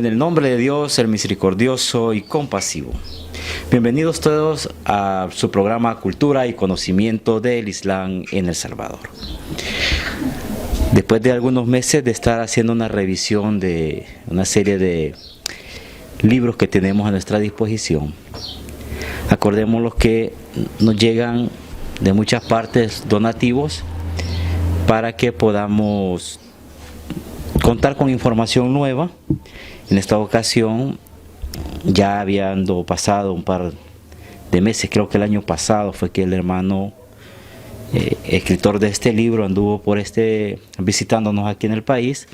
En el nombre de Dios, el misericordioso y compasivo. Bienvenidos todos a su programa Cultura y Conocimiento del Islam en El Salvador. Después de algunos meses de estar haciendo una revisión de una serie de libros que tenemos a nuestra disposición, acordémonos que nos llegan de muchas partes donativos para que podamos contar con información nueva. En esta ocasión, ya habiendo pasado un par de meses, creo que el año pasado fue que el hermano escritor de este libro anduvo por visitándonos aquí en el país,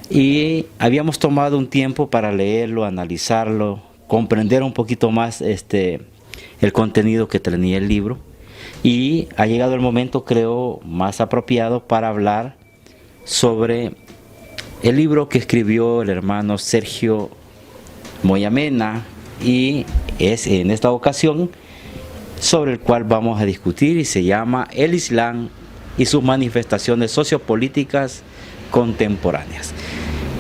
y habíamos tomado un tiempo para leerlo, analizarlo, comprender un poquito más el contenido que tenía el libro, y ha llegado el momento, creo, más apropiado para hablar sobre el libro que escribió el hermano Sergio Moyamena, y es en esta ocasión sobre el cual vamos a discutir, y se llama El Islam y sus manifestaciones sociopolíticas contemporáneas.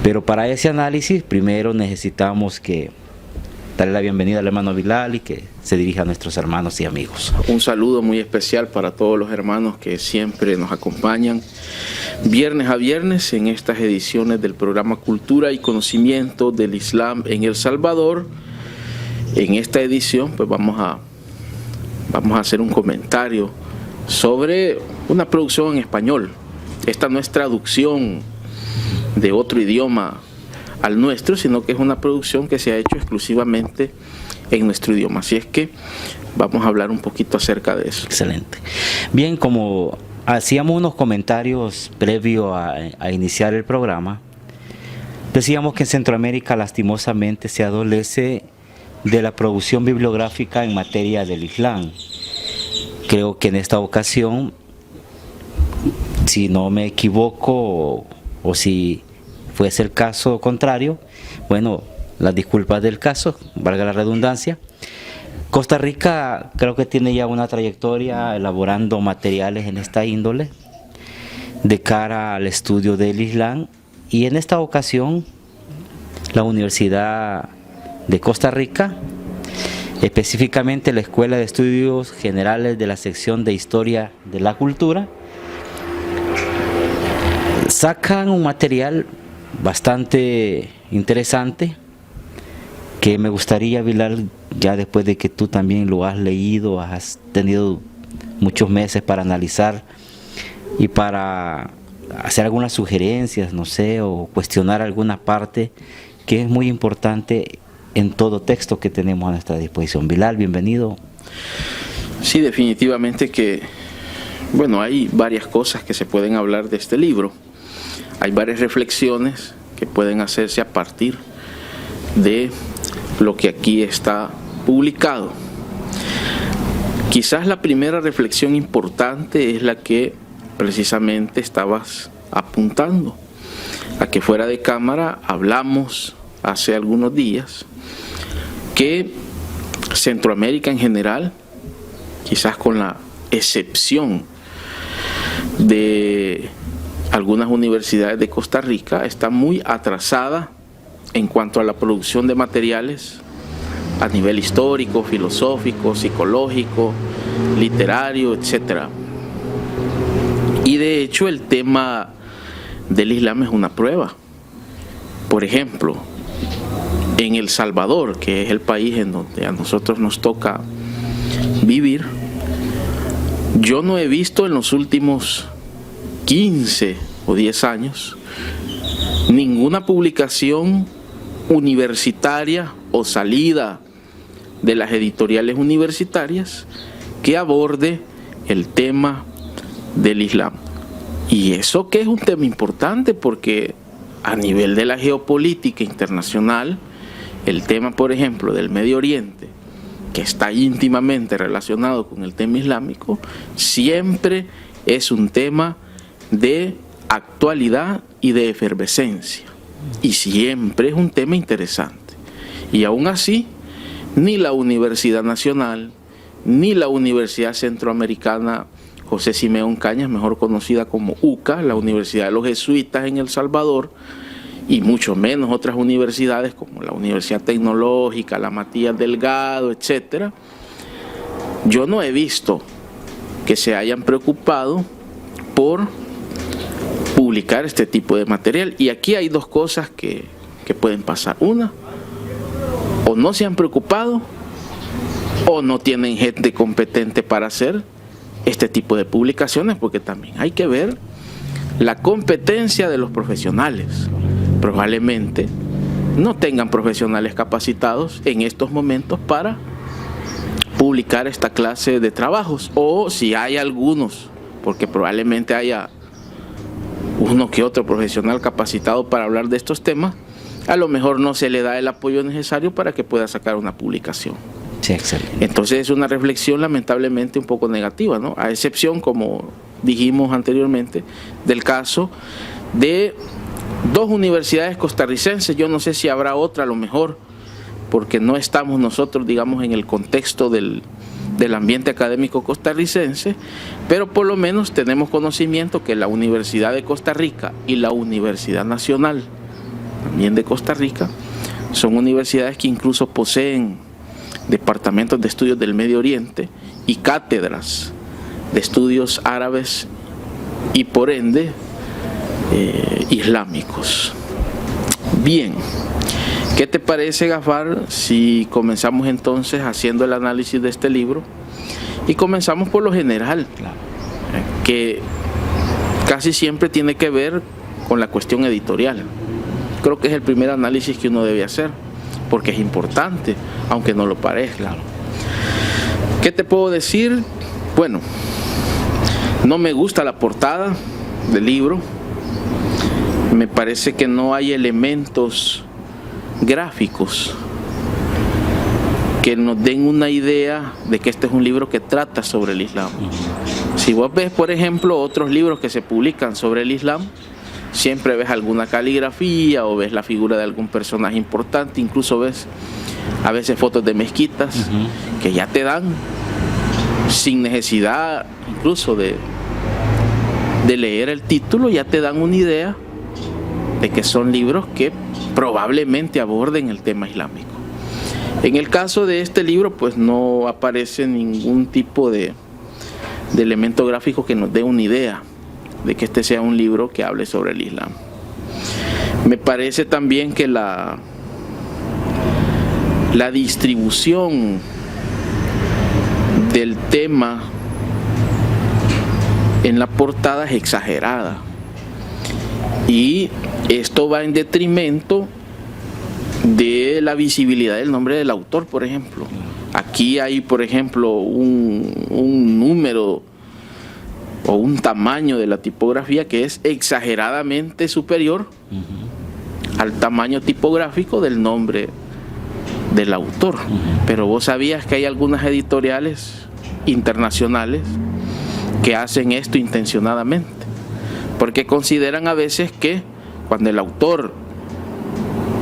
Pero para ese análisis primero necesitamos darle la bienvenida al hermano Bilal y que se dirija a nuestros hermanos y amigos. Un saludo muy especial para todos los hermanos que siempre nos acompañan viernes a viernes en estas ediciones del programa Cultura y Conocimiento del Islam en El Salvador. En esta edición pues vamos a hacer un comentario sobre una producción en español. Esta no es traducción de otro idioma al nuestro, sino que es una producción que se ha hecho exclusivamente en nuestro idioma. Así es que vamos a hablar un poquito acerca de eso. Excelente. Bien, como hacíamos unos comentarios previo a iniciar el programa, decíamos que en Centroamérica lastimosamente se adolece de la producción bibliográfica en materia del Islam. Creo que en esta ocasión, si no me equivoco o si fuese el caso contrario, bueno, las disculpas del caso, valga la redundancia. Costa Rica creo que tiene ya una trayectoria elaborando materiales en esta índole de cara al estudio del Islam, y en esta ocasión la Universidad de Costa Rica, específicamente la Escuela de Estudios Generales de la sección de Historia de la Cultura, sacan un material bastante interesante que me gustaría, Bilal, ya después de que tú también lo has leído, has tenido muchos meses para analizar y para hacer algunas sugerencias, no sé, o cuestionar alguna parte que es muy importante en todo texto que tenemos a nuestra disposición. Bilal, bienvenido. Sí, definitivamente que, bueno, hay varias cosas que se pueden hablar de este libro. Hay varias reflexiones que pueden hacerse a partir de lo que aquí está publicado. Quizás la primera reflexión importante es la que precisamente estabas apuntando, a que fuera de cámara hablamos hace algunos días que Centroamérica en general, quizás con la excepción de algunas universidades de Costa Rica, está muy atrasada en cuanto a la producción de materiales a nivel histórico, filosófico, psicológico, literario, etc. Y de hecho el tema del Islam es una prueba. Por ejemplo, en El Salvador, que es el país en donde a nosotros nos toca vivir, yo no he visto en los últimos 15 o 10 años ninguna publicación universitaria o salida de las editoriales universitarias que aborde el tema del Islam. Y eso que es un tema importante, porque a nivel de la geopolítica internacional, el tema, por ejemplo, del Medio Oriente, que está íntimamente relacionado con el tema islámico, siempre es un tema de actualidad y de efervescencia, y siempre es un tema interesante. Y aún así, ni la Universidad Nacional, ni la Universidad Centroamericana José Simeón Cañas, mejor conocida como UCA, la Universidad de los Jesuitas en El Salvador, y mucho menos otras universidades como la Universidad Tecnológica, la Matías Delgado, etcétera, yo no he visto que se hayan preocupado por publicar este tipo de material. Y aquí hay dos cosas que pueden pasar. Una, o no se han preocupado o no tienen gente competente para hacer este tipo de publicaciones, porque también hay que ver la competencia de los profesionales. Probablemente no tengan profesionales capacitados en estos momentos para publicar esta clase de trabajos, o si hay algunos, porque probablemente haya uno que otro profesional capacitado para hablar de estos temas, a lo mejor no se le da el apoyo necesario para que pueda sacar una publicación. Sí, excelente. Entonces es una reflexión lamentablemente un poco negativa, ¿no? A excepción, como dijimos anteriormente, del caso de dos universidades costarricenses. Yo no sé si habrá otra, a lo mejor, porque no estamos nosotros, digamos, en el contexto del ambiente académico costarricense, pero por lo menos tenemos conocimiento que la Universidad de Costa Rica y la Universidad Nacional, también de Costa Rica, son universidades que incluso poseen departamentos de estudios del Medio Oriente y cátedras de estudios árabes y por ende islámicos. Bien, ¿qué te parece, Gafar, si comenzamos entonces haciendo el análisis de este libro? Y comenzamos por lo general, que casi siempre tiene que ver con la cuestión editorial. Creo que es el primer análisis que uno debe hacer, porque es importante, aunque no lo parezca. ¿Qué te puedo decir? Bueno, no me gusta la portada del libro. Me parece que no hay elementos gráficos que nos den una idea de que este es un libro que trata sobre el Islam. Si vos ves, por ejemplo, otros libros que se publican sobre el Islam, siempre ves alguna caligrafía o ves la figura de algún personaje importante, incluso ves a veces fotos de mezquitas que ya te dan, sin necesidad incluso de leer el título, ya te dan una idea de que son libros que probablemente aborden el tema islámico. En el caso de este libro, pues no aparece ningún tipo de elemento gráfico que nos dé una idea de que este sea un libro que hable sobre el Islam. Me parece también que la distribución del tema en la portada es exagerada, y esto va en detrimento de la visibilidad del nombre del autor. Por ejemplo, aquí hay, por ejemplo, un número o un tamaño de la tipografía que es exageradamente superior al tamaño tipográfico del nombre del autor. Pero vos sabías que hay algunas editoriales internacionales que hacen esto intencionadamente, porque consideran a veces que cuando el autor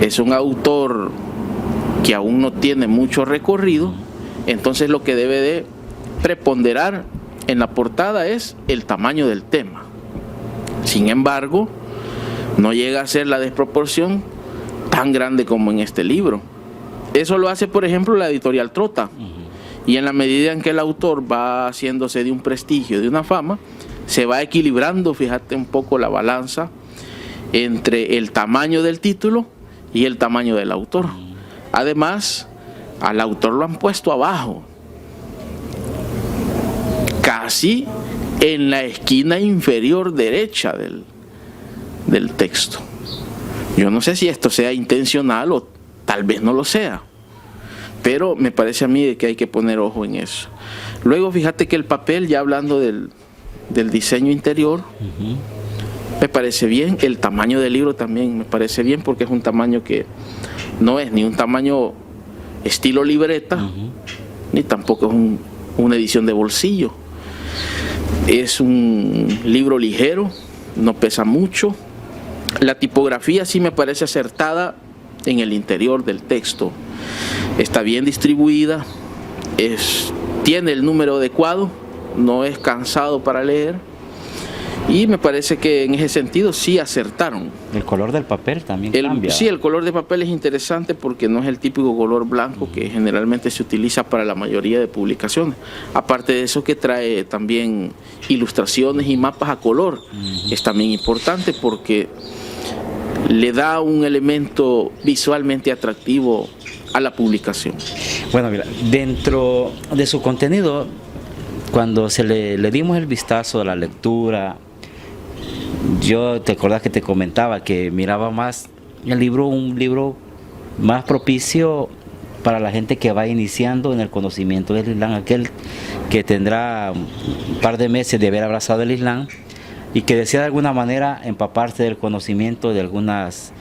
es un autor que aún no tiene mucho recorrido, entonces lo que debe de preponderar en la portada es el tamaño del tema. Sin embargo, no llega a ser la desproporción tan grande como en este libro. Eso lo hace, por ejemplo, la editorial Trota. Y en la medida en que el autor va haciéndose de un prestigio, de una fama, se va equilibrando, fíjate, un poco la balanza entre el tamaño del título y el tamaño del autor. Además, al autor lo han puesto abajo, casi en la esquina inferior derecha del texto. Yo no sé si esto sea intencional o tal vez no lo sea, pero me parece a mí que hay que poner ojo en eso. Luego fíjate que el papel, ya hablando del diseño interior, me parece bien. El tamaño del libro también me parece bien, porque es un tamaño que no es ni un tamaño estilo libreta, ni tampoco es una edición de bolsillo. Es un libro ligero, no pesa mucho. La tipografía sí me parece acertada en el interior del texto. Está bien distribuida, tiene el número adecuado, no es cansado para leer, Y me parece que en ese sentido sí acertaron. El color del papel también cambia. Sí, el color de papel es interesante porque no es el típico color blanco que generalmente se utiliza para la mayoría de publicaciones. Aparte de eso, que trae también ilustraciones y mapas a color. Es también importante porque le da un elemento visualmente atractivo a la publicación. Bueno, mira, dentro de su contenido, cuando le dimos el vistazo a la lectura, yo te acordás que te comentaba que miraba más el libro, un libro más propicio para la gente que va iniciando en el conocimiento del Islam, aquel que tendrá un par de meses de haber abrazado el Islam y que desea de alguna manera empaparse del conocimiento de algunas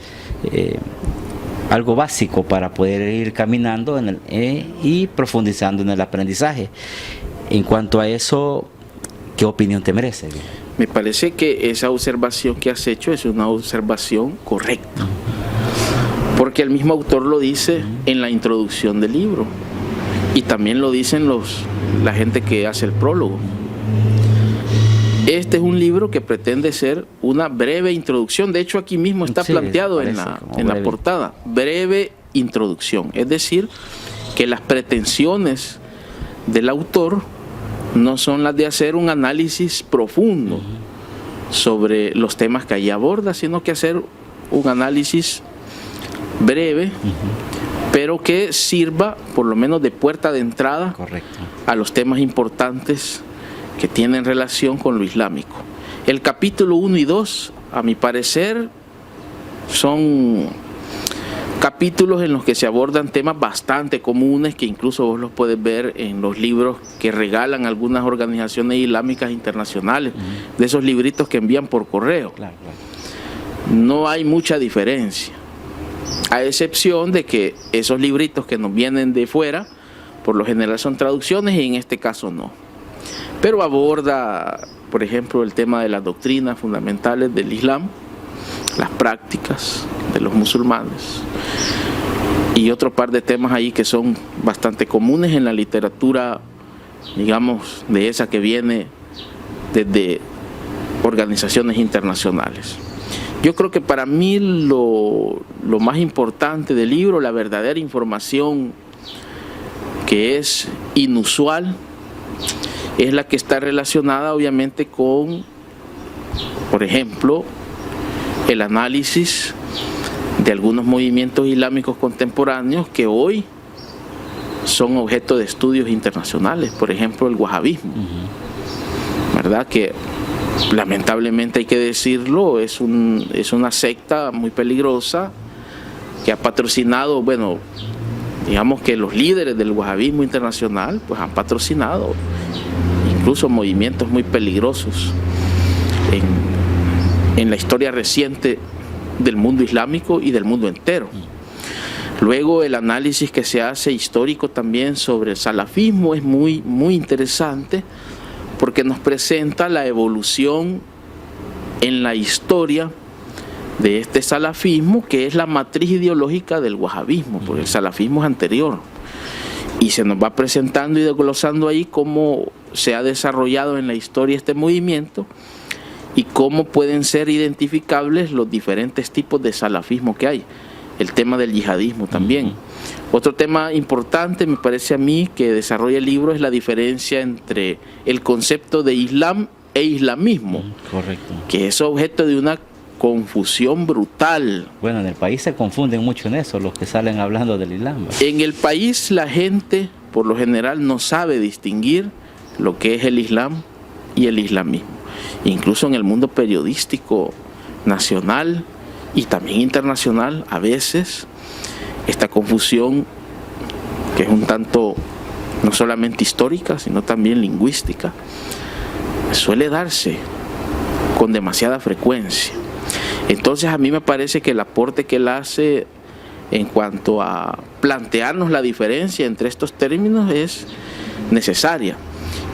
algo básico para poder ir caminando y profundizando en el aprendizaje. En cuanto a eso, ¿qué opinión te merece? Me parece que esa observación que has hecho es una observación correcta, porque el mismo autor lo dice en la introducción del libro y también lo dicen la gente que hace el prólogo. Este es un libro que pretende ser una breve introducción. De hecho, aquí mismo está planteado en la portada. Breve introducción. Es decir, que las pretensiones del autor no son las de hacer un análisis profundo sobre los temas que allí aborda, sino que hacer un análisis breve, pero que sirva por lo menos de puerta de entrada a los temas importantes que tienen relación con lo islámico. El capítulo 1 y 2, a mi parecer, son capítulos en los que se abordan temas bastante comunes que incluso vos los puedes ver en los libros que regalan algunas organizaciones islámicas internacionales, de esos libritos que envían por correo. No hay mucha diferencia, a excepción de que esos libritos que nos vienen de fuera, por lo general son traducciones y en este caso no. Pero aborda, por ejemplo, el tema de las doctrinas fundamentales del Islam, las prácticas de los musulmanes y otro par de temas ahí que son bastante comunes en la literatura, digamos, de esa que viene desde organizaciones internacionales. Yo creo que para mí lo más importante del libro, la verdadera información que es inusual, es la que está relacionada obviamente con, por ejemplo, el análisis de algunos movimientos islámicos contemporáneos que hoy son objeto de estudios internacionales, por ejemplo el wahabismo, ¿verdad? Que lamentablemente hay que decirlo, es una secta muy peligrosa que ha patrocinado, bueno, digamos que los líderes del wahabismo internacional pues han patrocinado incluso movimientos muy peligrosos en la historia reciente del mundo islámico y del mundo entero. Luego el análisis que se hace histórico también sobre el salafismo es muy, muy interesante porque nos presenta la evolución en la historia de este salafismo, que es la matriz ideológica del wahabismo, porque el salafismo es anterior. Y se nos va presentando y desglosando ahí cómo se ha desarrollado en la historia este movimiento y cómo pueden ser identificables los diferentes tipos de salafismo que hay. El tema del yihadismo también. Otro tema importante, me parece a mí, que desarrolla el libro es la diferencia entre el concepto de Islam e islamismo. Correcto. Que es objeto de una confusión brutal. Bueno, en el país se confunden mucho en eso, los que salen hablando del Islam. En el país la gente, por lo general, no sabe distinguir lo que es el Islam y el islamismo. Incluso en el mundo periodístico nacional y también internacional, a veces esta confusión, que es un tanto no solamente histórica, sino también lingüística, suele darse con demasiada frecuencia. Entonces a mí me parece que el aporte que él hace en cuanto a plantearnos la diferencia entre estos términos es necesaria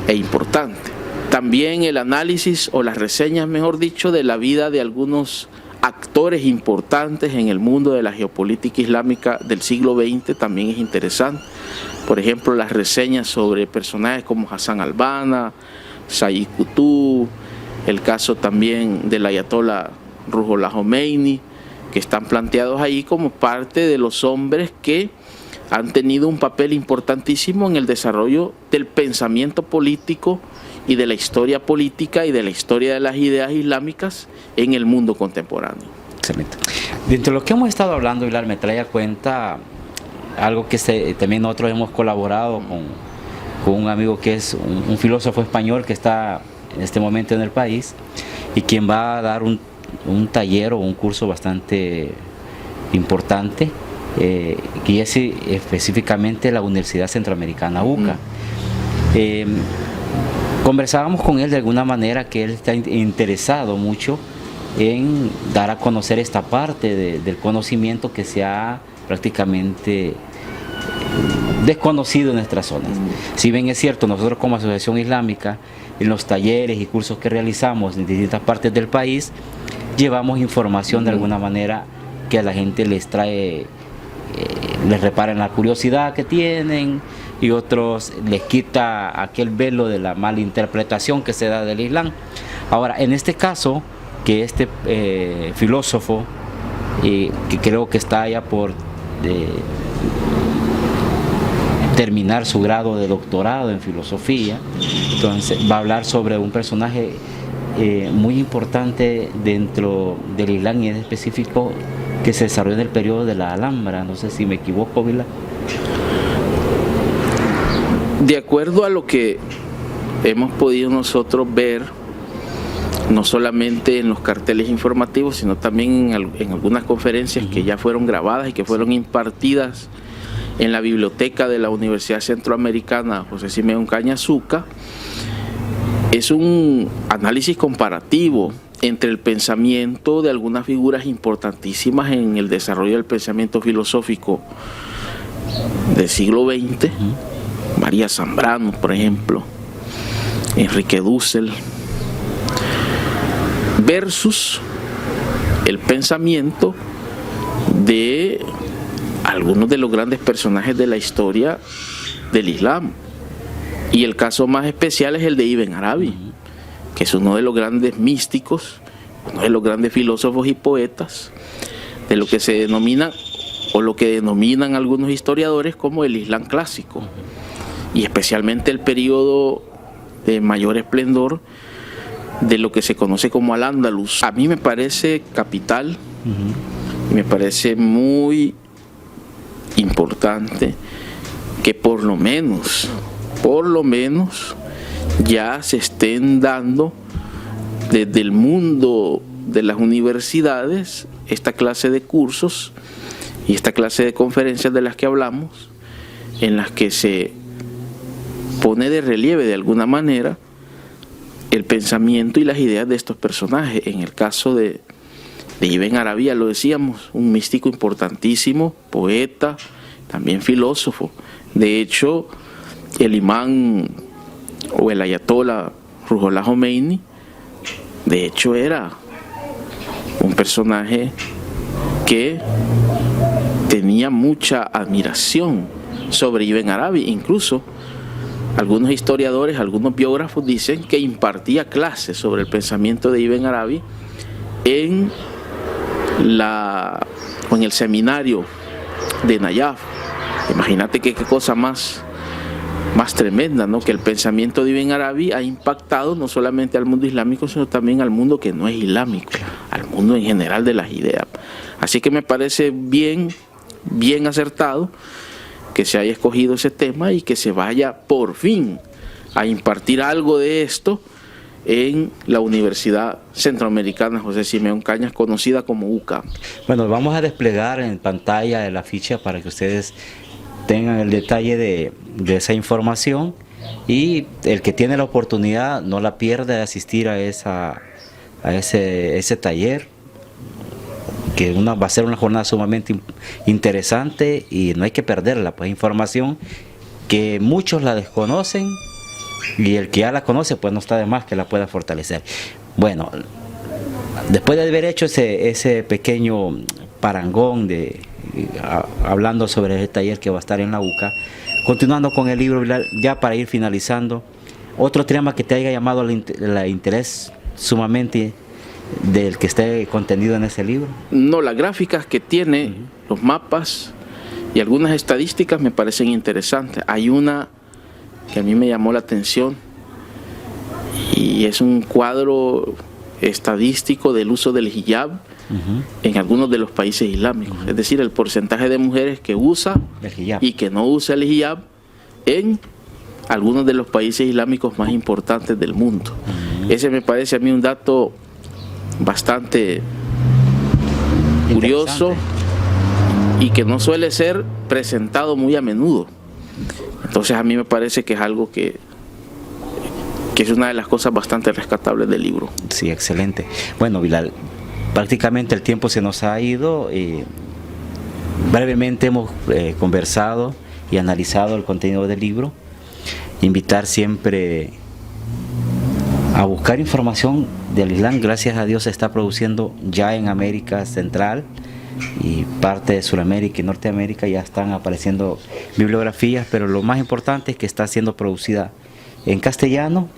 e importante. También el análisis o las reseñas, mejor dicho, de la vida de algunos actores importantes en el mundo de la geopolítica islámica del siglo XX también es interesante. Por ejemplo, las reseñas sobre personajes como Hassan al-Banna, Sayyid Qutb, el caso también del ayatolá Ruhollah Khomeini, que están planteados ahí como parte de los hombres que han tenido un papel importantísimo en el desarrollo del pensamiento político y de la historia política y de la historia de las ideas islámicas en el mundo contemporáneo. Excelente. Dentro de lo que hemos estado hablando, Vilar, me trae a cuenta algo que también nosotros hemos colaborado con un amigo que es un filósofo español que está en este momento en el país y quien va a dar un taller o un curso bastante importante, que es específicamente la Universidad Centroamericana UCA. Conversábamos con él de alguna manera que él está interesado mucho en dar a conocer esta parte del conocimiento que se ha prácticamente desconocido en nuestras zonas. Si bien es cierto, nosotros como Asociación Islámica, en los talleres y cursos que realizamos en distintas partes del país, llevamos información de alguna manera que a la gente les trae, les repara en la curiosidad que tienen, y otros les quita aquel velo de la mala interpretación que se da del Islam. Ahora, en este caso, que este filósofo, que creo que está ya por terminar su grado de doctorado en filosofía, entonces va a hablar sobre un personaje muy importante dentro del Islam, y en específico que se desarrolló en el periodo de la Alhambra. No sé si me equivoco, Vila. De acuerdo a lo que hemos podido nosotros ver, no solamente en los carteles informativos, sino también en algunas conferencias que ya fueron grabadas y que fueron impartidas en la biblioteca de la Universidad Centroamericana José Simeón Cañas UCA, es un análisis comparativo entre el pensamiento de algunas figuras importantísimas en el desarrollo del pensamiento filosófico del siglo XX, María Zambrano, por ejemplo, Enrique Dussel, versus el pensamiento de algunos de los grandes personajes de la historia del Islam. Y el caso más especial es el de Ibn Arabi, que es uno de los grandes místicos, uno de los grandes filósofos y poetas de lo que se denomina, o lo que denominan algunos historiadores, como el Islam clásico, y especialmente el periodo de mayor esplendor de lo que se conoce como Al-Ándalus. A mí me parece capital, y me parece muy importante que por lo menos ya se estén dando desde el mundo de las universidades esta clase de cursos y esta clase de conferencias de las que hablamos, en las que se pone de relieve de alguna manera el pensamiento y las ideas de estos personajes. En el caso de Ibn Arabi, lo decíamos, un místico importantísimo, poeta, también filósofo. De hecho, el imán o el ayatolá Ruhollah Khomeini, de hecho, era un personaje que tenía mucha admiración sobre Ibn Arabi. Incluso algunos historiadores, algunos biógrafos dicen que impartía clases sobre el pensamiento de Ibn Arabi en el seminario de Nayaf. Imagínate qué cosa más tremenda, ¿no? Que el pensamiento de Ibn Arabi ha impactado no solamente al mundo islámico, sino también al mundo que no es islámico, al mundo en general de las ideas. Así que me parece bien acertado que se haya escogido ese tema y que se vaya por fin a impartir algo de esto en la Universidad Centroamericana José Simeón Cañas, conocida como UCA. Bueno, vamos a desplegar en pantalla la ficha para que ustedes tengan el detalle de esa información, y el que tiene la oportunidad no la pierda de asistir a ese taller, que va a ser una jornada sumamente interesante y no hay que perderla, pues información que muchos la desconocen, y el que ya la conoce pues no está de más que la pueda fortalecer. Bueno, después de haber hecho ese pequeño parangón hablando sobre el taller que va a estar en la UCA, continuando con el libro, ya para ir finalizando, otro tema que te haya llamado el interés sumamente del que esté contenido en ese libro? No, las gráficas que tiene, los mapas y algunas estadísticas me parecen interesantes. Hay una que a mí me llamó la atención y es un cuadro estadístico del uso del hijab en algunos de los países islámicos. Es decir, el porcentaje de mujeres que usa y que no usa el hijab en algunos de los países islámicos más importantes del mundo. Ese me parece a mí un dato bastante curioso y que no suele ser presentado muy a menudo. Entonces a mí me parece que es algo que es una de las cosas bastante rescatables del libro. Sí, excelente. Bueno, Bilal, prácticamente el tiempo se nos ha ido. Brevemente hemos conversado y analizado el contenido del libro. Invitar siempre a buscar información del Islam. Gracias a Dios se está produciendo ya en América Central y parte de Sudamérica y Norteamérica, ya están apareciendo bibliografías, pero lo más importante es que está siendo producida en castellano,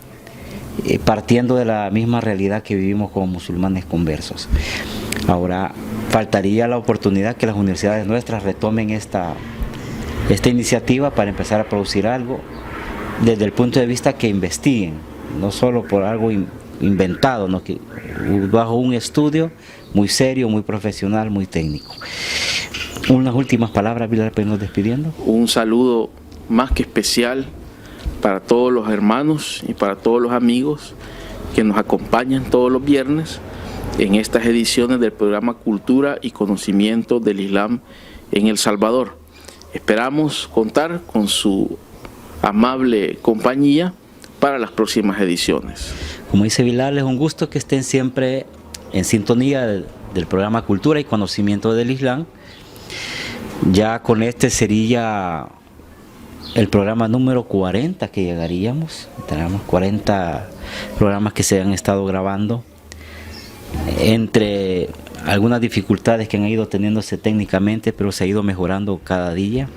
partiendo de la misma realidad que vivimos como musulmanes conversos. Ahora, faltaría la oportunidad que las universidades nuestras retomen esta iniciativa para empezar a producir algo desde el punto de vista que investiguen, no solo por algo inventado, ¿no? Que bajo un estudio muy serio, muy profesional, muy técnico. Unas últimas palabras, Bilal, para irnos despidiendo. Un saludo más que especial para todos los hermanos y para todos los amigos que nos acompañan todos los viernes en estas ediciones del programa Cultura y Conocimiento del Islam en El Salvador. Esperamos contar con su amable compañía para las próximas ediciones. Como dice Bilal, es un gusto que estén siempre en sintonía del programa Cultura y Conocimiento del Islam. Ya con este sería el programa número 40 que llegaríamos. Tenemos 40 programas que se han estado grabando, entre algunas dificultades que han ido teniéndose técnicamente, pero se ha ido mejorando cada día.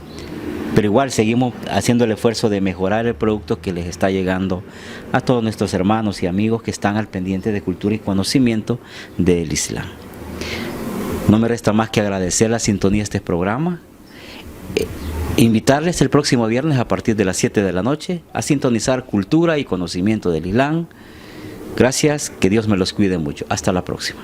Pero igual seguimos haciendo el esfuerzo de mejorar el producto que les está llegando a todos nuestros hermanos y amigos que están al pendiente de cultura y conocimiento del Islam. No me resta más que agradecer la sintonía de este programa. Invitarles el próximo viernes a partir de las 7 de la noche a sintonizar Cultura y Conocimiento del Islam. Gracias, que Dios me los cuide mucho. Hasta la próxima.